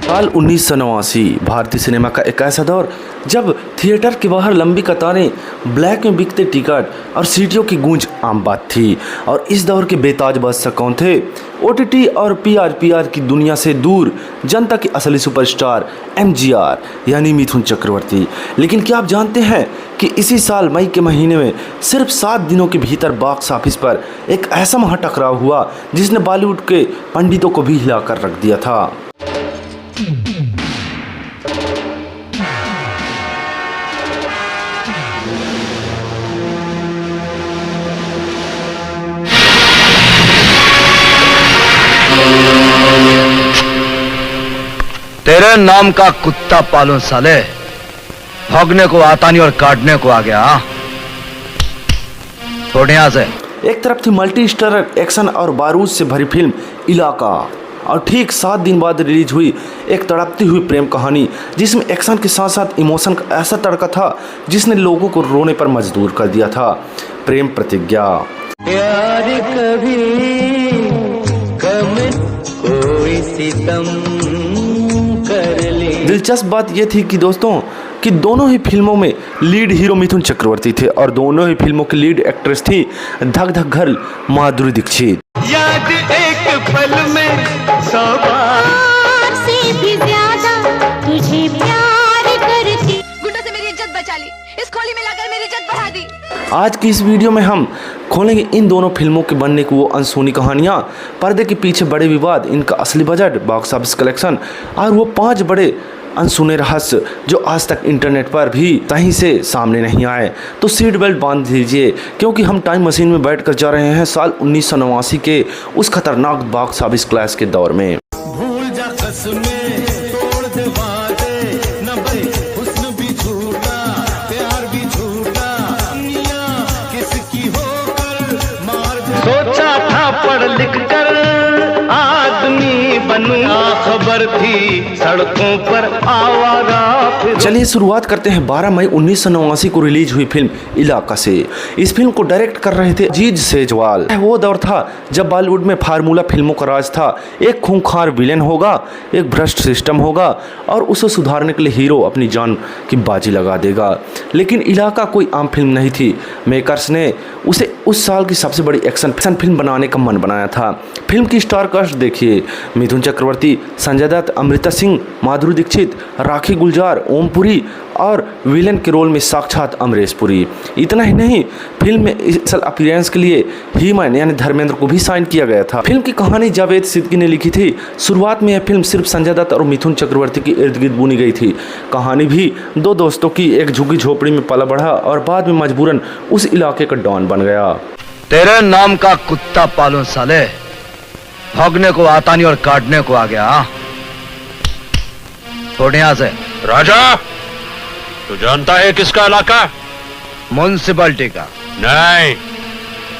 साल 1989 भारतीय सिनेमा का एक ऐसा दौर जब थिएटर के बाहर लंबी कतारें, ब्लैक में बिकते टिकट और सीटियों की गूंज आम बात थी। और इस दौर के बेताज बादशाह कौन थे? ओटीटी और पीआर की दुनिया से दूर जनता की असली सुपरस्टार एमजीआर यानी मिथुन चक्रवर्ती। लेकिन क्या आप जानते हैं कि इसी साल मई के महीने में सिर्फ 7 दिनों के भीतर बॉक्स ऑफिस पर एक ऐसा महाटकराव हुआ जिसने बॉलीवुड के पंडितों को भी हिलाकर रख दिया था। तेरे नाम का कुत्ता पालूं साले, भौंकने को आता नहीं और काटने को आ गया। छोड़ यहां से। एक तरफ थी मल्टी स्टारर एक्शन और बारूद से भरी फिल्म इलाका, और ठीक 7 दिन बाद रिलीज हुई एक तड़पती हुई प्रेम कहानी जिसमें एक्शन के साथ साथ इमोशन का ऐसा तड़का था जिसने लोगों को रोने पर मजबूर कर दिया था। प्रेम प्रतिज्ञा। प्यार कभी कम कोई सितम कर ले। दिलचस्प बात यह थी कि दोस्तों कि दोनों ही फिल्मों में लीड हीरो मिथुन चक्रवर्ती थे और दोनों ही फिल्मों की लीड एक्ट्रेस थी धक धक गर्ल माधुरी दीक्षित। याद एक पल में 100 बार से भी ज्यादा तुझे प्यार करती। गुंडों से मेरी इज्जत बचा ली, इस खोली में लाकर मेरी इज्जत बढ़ा दी। आज की इस वीडियो में हम खोलेंगे इन दोनों फिल्मों के बनने की वो अनसुनी कहानियाँ, पर्दे के पीछे बड़े विवाद, इनका असली बजट, बॉक्स ऑफिस कलेक्शन और वो 5 बड़े अनसुने रहस्य जो आज तक इंटरनेट पर भी कहीं से सामने नहीं आए। तो सीट बेल्ट बांध दीजिए क्योंकि हम टाइम मशीन में बैठकर जा रहे हैं साल 1989 के उस खतरनाक बॉक्स ऑफिस क्लैश के दौर में। भूल जा कसमें, तोड़ दे वादे, न भाई हुस्न भी झूठा, प्यार भी झूठा, दुनिया किसकी होकर मार दे। सोचा था पढ़ लिख कर आदमी बनूंगा, खबर थी सड़कों पर आवारा। चलिए शुरुआत करते हैं 12 मई 1989 को रिलीज हुई फिल्म इलाका से। इस फिल्म को डायरेक्ट कर रहे थे अजीज सेजवाल। वो दौर था जब बॉलीवुड में फार्मूला फिल्मों का राज था। एक खूंखार विलेन होगा, एक भ्रष्ट सिस्टम होगा और उसे सुधारने के लिए हीरो अपनी जान की बाजी लगा देगा। लेकिन इलाका कोई आम फिल्म नहीं थी। मेकर्स ने उसे उस साल की सबसे बड़ी एक्शन फिल्म बनाने का मन बनाया था। फिल्म की स्टार कास्ट देखिए, मिथुन चक्रवर्ती, संजय दत्त, अमृता सिंह, माधुरी दीक्षित, राखी गुलजार, ओम पुरी और विलेन के रोल में साक्षात अमरीश पुरी। इतना ही नहीं, फिल्म में स्पेशल अपीयरेंस के लिए हीमन यानी धर्मेंद्र को भी साइन किया गया था। फिल्म की कहानी जावेद सिद्दीकी ने लिखी थी। शुरुआत में यह फिल्म सिर्फ संजय दत्त और मिथुन चक्रवर्ती के इर्द गिर्द बुनी गई थी। कहानी भी 2 दोस्तों की एक झुग्गी झोपड़ी में पला बढ़ा और बाद में मजबूरन उस इलाके का डॉन बन गया। तेरे नाम का कुत्ता पालूं साले, भौंकने को आता नहीं और काटने को आ गया। छोड़ यहां से। राजा, तू जानता है किसका इलाका? म्युनिसिपैलिटी का। नहीं,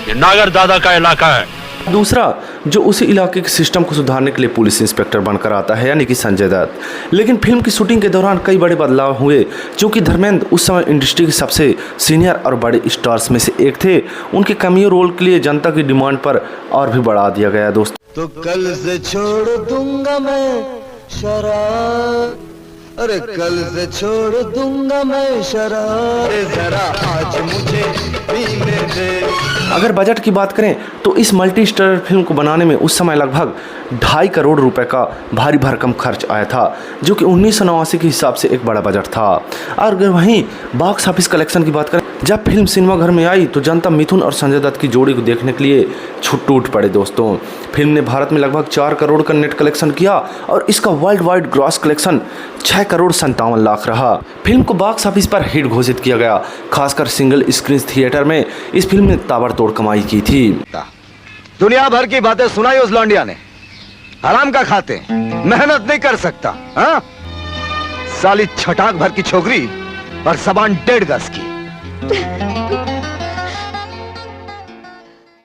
ये नागर दादा का इलाका है। दूसरा जो उसी इलाके के सिस्टम को सुधारने के लिए पुलिस इंस्पेक्टर बनकर आता है यानी कि संजय दत्त। लेकिन फिल्म की शूटिंग के दौरान कई बड़े बदलाव हुए क्योंकि धर्मेंद्र उस समय इंडस्ट्री के सबसे सीनियर और बड़े स्टार्स में से एक थे। उनके कैमियो रोल के लिए जनता की डिमांड पर और भी बढ़ा दिया गया। दोस्तों तो कल से छोड़ दूंगा मैं शराब, अरे कल से छोड़ दूंगा मैं शराब, जरा आज मुझे पीने दे। अगर बजट की बात करें तो इस मल्टी स्टारर फिल्म को बनाने में उस समय लगभग 2.5 करोड़ रुपए का भारी भरकम खर्च आया था जो कि 1989 के हिसाब से एक बड़ा बजट था। और अगर वहीं बॉक्स ऑफिस कलेक्शन की बात करें, जब फिल्म सिनेमाघर में आई तो जनता मिथुन और संजय दत्त की जोड़ी को देखने के लिए टूट पड़े। दोस्तों फिल्म ने भारत में लगभग 4 करोड़ का नेट कलेक्शन किया और इसका world wide gross collection 6 crore 57 lakh रहा। फिल्म को बॉक्स ऑफिस पर हिट घोषित किया गया। खासकर सिंगल स्क्रीन थिएटर में इस फिल्म ने ताबड़तोड़ कमाई की थी। दुनिया भर की बातें सुनाई उस लौंडिया ने। हराम का खाते, मेहनत नहीं कर सकता। हाँ? साली छटाक भर की छोकरी और जबान 1.5 गज की।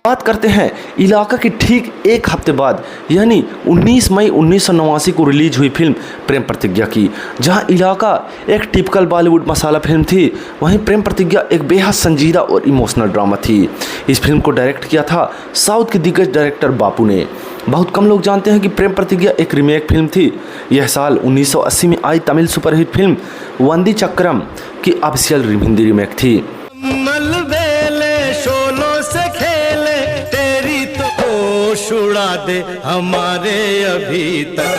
बात करते हैं इलाका की ठीक एक हफ्ते बाद यानी 19 मई 1989 को रिलीज हुई फिल्म प्रेम प्रतिज्ञा की। जहां इलाका एक टिपिकल बॉलीवुड मसाला फिल्म थी, वहीं प्रेम प्रतिज्ञा एक बेहद संजीदा और इमोशनल ड्रामा थी। इस फिल्म को डायरेक्ट किया था साउथ के दिग्गज डायरेक्टर बापू ने। बहुत कम लोग जानते हैं कि प्रेम प्रतिज्ञा एक रीमेक फिल्म थी। यह साल 1980 में आई तमिल सुपरहिट फिल्म वंदी चक्रम की ऑफिशियल हिंदी रीमेक थी। मलबेले शोलों से खेले तेरी तो होश उड़ा दे हमारे अभी तक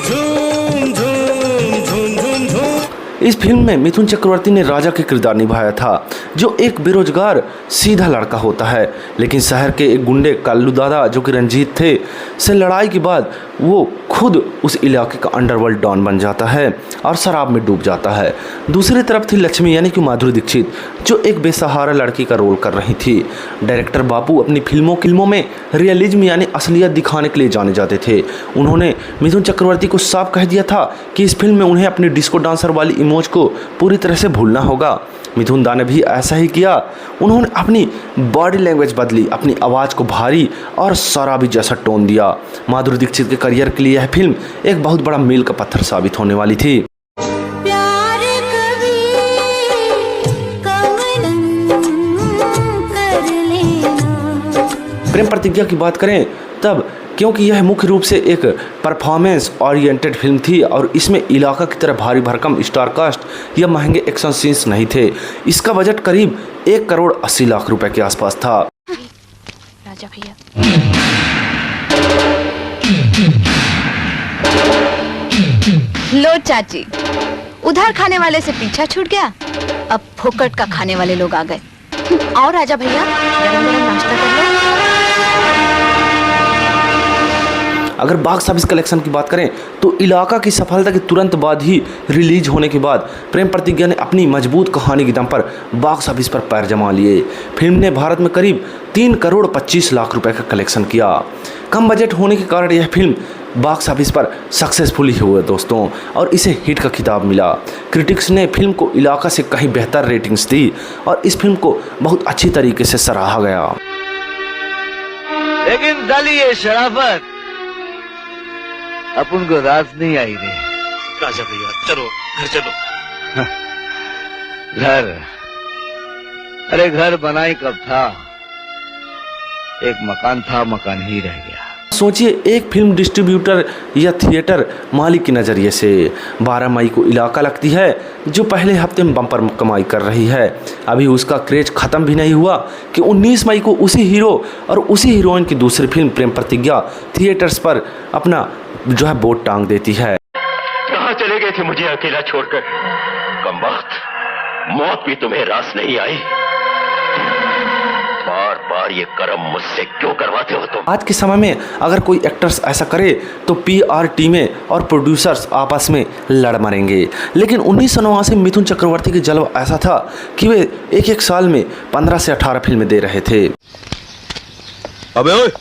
झूम झूम झूम झूम झूम। इस फिल्म में मिथुन चक्रवर्ती ने राजा के किरदार निभाया था, जो एक बेरोजगार सीधा लड़का होता है, लेकिन शहर के एक गुंडे कल्लू दादा जो कि रंजीत थे से लड़ाई के बाद वो खुद उस इलाके का अंडरवर्ल्ड डॉन बन जाता है और शराब में डूब जाता है। दूसरी तरफ थी लक्ष्मी यानी कि माधुरी दीक्षित, जो एक बेसहारा लड़की का रोल कर रही थी। डायरेक्टर बापू अपनी फिल्मों में रियलिज्म यानी असलियत दिखाने के लिए जाने जाते थे। उन्होंने मिथुन चक्रवर्ती को साफ कह दिया था कि इस फिल्म में उन्हें अपनी डिस्को डांसर वाली इमेज को पूरी तरह से भूलना होगा। मिथुन दा ने भी ऐसा ही किया। उन्होंने अपनी बॉडी लैंग्वेज बदली, अपनी आवाज़ को भारी और शराबी जैसा टोन दिया। माधुरी दीक्षित के करियर के लिए यह फिल्म एक बहुत बड़ा मील का पत्थर साबित होने वाली थी। प्यार कभी कम कर लेना। प्रेम प्रतिज्ञा की बात करें तब, क्योंकि यह मुख्य रूप से एक परफॉर्मेंस ओरिएंटेड फिल्म थी और इसमें इलाका की तरह भारी भरकम स्टार कास्ट या महंगे एक्शन सीन्स नहीं थे। इसका बजट करीब 1 करोड़ 80 लाख रुपए के आसपास था। राजा भैया, लो चाची, उधार खाने वाले से पीछा छूट गया, अब फोकट का खाने वाले लोग आ गए। और राजा भैया, गरम गरम नाश्ता कर लो। अगर बॉक्स ऑफिस कलेक्शन की बात करें तो इलाका की सफलता के तुरंत बाद ही रिलीज होने के बाद प्रेम प्रतिज्ञा ने अपनी मजबूत कहानी के दम पर बॉक्स ऑफिस पर पैर जमा लिए। फिल्म ने भारत में करीब 3 करोड़ 25 लाख रुपए का कलेक्शन किया। कम बजट होने के कारण यह फिल्म बॉक्स ऑफिस पर सक्सेसफुल हुए दोस्तों, और इसे हिट का खिताब मिला। क्रिटिक्स ने फिल्म को इलाका से कहीं बेहतर रेटिंग्स दी और इस फिल्म को बहुत अच्छी तरीके से सराहा गया। लेकिन साली ये शराफत अपन को रास नहीं आई रे। राजा भैया चलो घर चलो। घर, अरे घर बनाई कब था, एक मकान था, मकान ही रह गया। सोचिए एक फिल्म डिस्ट्रीब्यूटर या थिएटर मालिक के नज़रिए से 12 मई को इलाका लगती है, जो पहले हफ्ते में बम्पर कमाई कर रही है। अभी उसका क्रेज ख़त्म भी नहीं हुआ कि 19 मई को उसी हीरो और उसी हीरोइन की दूसरी फिल्म प्रेम प्रतिज्ञा थिएटर्स पर अपना जो है बोर्ड टांग देती है। कहाँ चले गए थे मुझे अकेला छोड़कर? कमबख्त, मौत भी तुम्हें रास नहीं आई। बार बार ये कर्म मुझसे क्यों करवाते हो तुम? आज के समय में अगर कोई एक्टर्स ऐसा करे तो PR टीमें और प्रोड्यूसर्स आपस में लड़ मरेंगे। लेकिन 1989 में मिथुन चक्रवर्ती की जलवा ऐसा था कि वे एक साल में 15 से 18 फिल्में दे रहे थे। अबे ओए,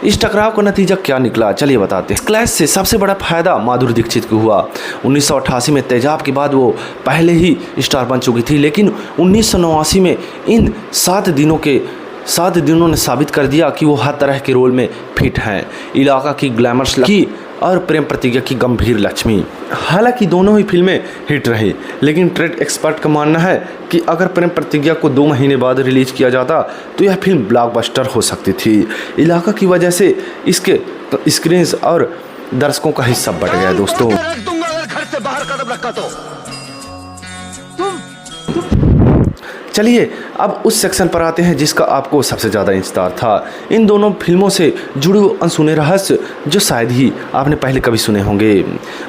इस टकराव का नतीजा क्या निकला, चलिए बताते हैं। क्लैश से सबसे बड़ा फायदा माधुरी दीक्षित को हुआ। 1988 में तेजाब के बाद वो पहले ही स्टार बन चुकी थी, लेकिन 1989 में इन 7 दिनों ने साबित कर दिया कि वो हर तरह के रोल में फिट हैं। इलाका की ग्लैमर्स लकी और प्रेम प्रतिज्ञा की गंभीर लक्ष्मी। हालांकि दोनों ही फिल्में हिट रही, लेकिन ट्रेड एक्सपर्ट का मानना है कि अगर प्रेम प्रतिज्ञा को 2 महीने बाद रिलीज किया जाता तो यह फिल्म ब्लॉकबस्टर हो सकती थी। इलाका की वजह से इसके स्क्रीन और दर्शकों का हिस्सा बढ़ गया दोस्तों। रख दूंगा अगर घर से बाहर कदम रखा तो। चलिए अब उस सेक्शन पर आते हैं जिसका आपको सबसे ज़्यादा इंतजार था। इन दोनों फिल्मों से जुड़े अनसुने रहस्य जो शायद ही आपने पहले कभी सुने होंगे।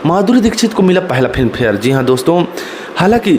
माधुरी दीक्षित को मिला पहला फिल्म फेयर। जी हाँ दोस्तों, हालांकि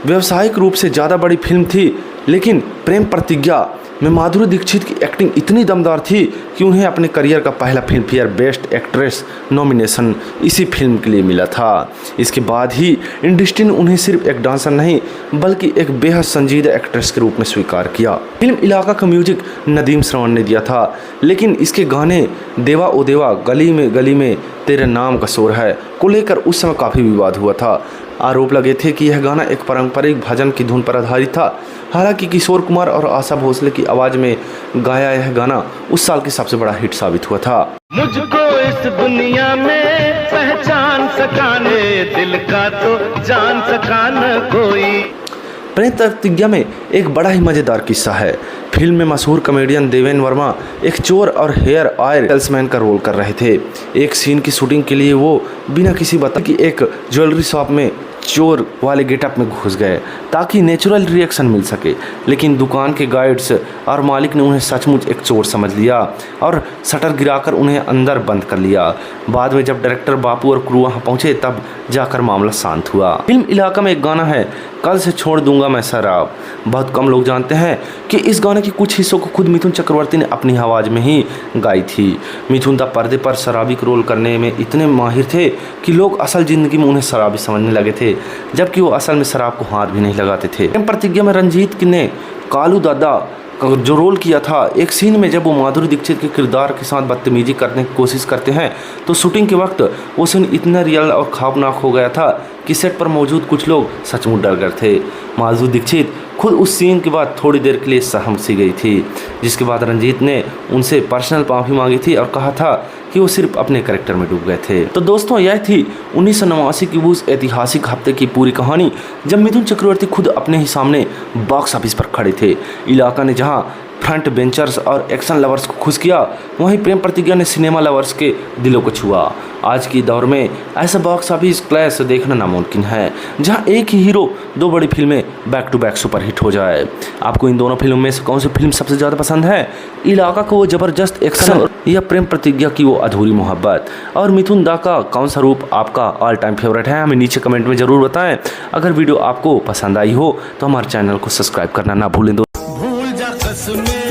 व्यावसायिक रूप से ज़्यादा बड़ी फिल्म थी, लेकिन प्रेम प्रतिज्ञा में माधुरी दीक्षित की एक्टिंग इतनी दमदार थी कि उन्हें अपने करियर का पहला film fair best actress nomination इसी फिल्म के लिए मिला था। इसके बाद ही इंडस्ट्री ने उन्हें सिर्फ एक डांसर नहीं बल्कि एक बेहद संजीदा एक्ट्रेस के रूप में स्वीकार किया। फिल्म इलाका का म्यूजिक नदीम श्रवण ने दिया था, लेकिन इसके गाने देवा ओ देवा, गली में तेरे नाम का शोर है को लेकर उस समय काफ़ी विवाद हुआ था। आरोप लगे थे कि यह गाना एक पारंपरिक भजन की धुन पर आधारित था। हालांकि किशोर कुमार और आशा भोसले की आवाज़ में गाया यह गाना उस साल की सबसे बड़ा हिट साबित हुआ था। मुझको इस दुनिया में पहचान सकाने, दिल का तो जान सका न कोई। प्रेम प्रतिज्ञा में एक बड़ा ही मज़ेदार किस्सा है। फिल्म में मशहूर कॉमेडियन देवेन वर्मा एक चोर और हेयर ऑयल सेल्समैन का रोल कर रहे थे। एक सीन की शूटिंग के लिए वो बिना किसी बता कि एक ज्वेलरी शॉप में चोर वाले गेटअप में घुस गए ताकि नेचुरल रिएक्शन मिल सके, लेकिन दुकान के गाइड्स और मालिक ने उन्हें सचमुच एक चोर समझ लिया और शटर गिराकर उन्हें अंदर बंद कर लिया। बाद में जब डायरेक्टर बापू और क्रू वहाँ पहुँचे तब जाकर मामला शांत हुआ। फिल्म इलाका में एक गाना है, कल से छोड़ दूंगा मैं शराब। बहुत कम लोग जानते हैं कि इस गाने के कुछ हिस्सों को खुद मिथुन चक्रवर्ती ने अपनी आवाज़ में ही गाई थी। मिथुन दा पर्दे पर शराबी का रोल करने में इतने माहिर थे कि लोग असल ज़िंदगी में उन्हें शराबी समझने लगे थे, जबकि वो असल में शराब को हाथ भी नहीं लगाते थे। प्रेम प्रतिज्ञा में रंजीत ने कालू दादा का जो रोल किया था, एक सीन में जब वो माधुरी दीक्षित के किरदार के साथ बदतमीजी करने की कोशिश करते हैं तो शूटिंग के वक्त वो सीन इतना रियल और खौफनाक हो गया था कि सेट पर मौजूद कुछ लोग सचमुच डर गए थे। माधुरी दीक्षित खुद उस सीन के बाद थोड़ी देर के लिए सहम सी गई थी, जिसके बाद रंजीत ने उनसे पर्सनल माफ़ी मांगी थी और कहा था कि वो सिर्फ अपने कैरेक्टर में डूब गए थे। तो दोस्तों, यह थी 1989 की उस ऐतिहासिक हफ्ते की पूरी कहानी जब मिथुन चक्रवर्ती खुद अपने ही सामने बॉक्स ऑफिस पर खड़े थे। इलाका ने जहां फ्रंट बेंचर्स और एक्शन लवर्स को खुश किया, वहीं प्रेम प्रतिज्ञा ने सिनेमा लवर्स के दिलों को छुआ। आज के दौर में ऐसा बॉक्स ऑफिस क्लैश देखना नामुमकिन है, जहां एक ही हीरो दो बड़ी फिल्में बैक टू बैक सुपरहिट हो जाए। आपको इन दोनों फिल्मों में से कौन सी फिल्म सबसे ज़्यादा पसंद है? इलाका को वो ज़बरदस्त एक्शन या प्रेम प्रतिज्ञा की वो अधूरी मोहब्बत? और मिथुन दा का कौन सा रूप आपका ऑल टाइम फेवरेट है? हमें नीचे कमेंट में ज़रूर बताएं। अगर वीडियो आपको पसंद आई हो तो हमारे चैनल को सब्सक्राइब करना ना भूलें। भूल जा कसमें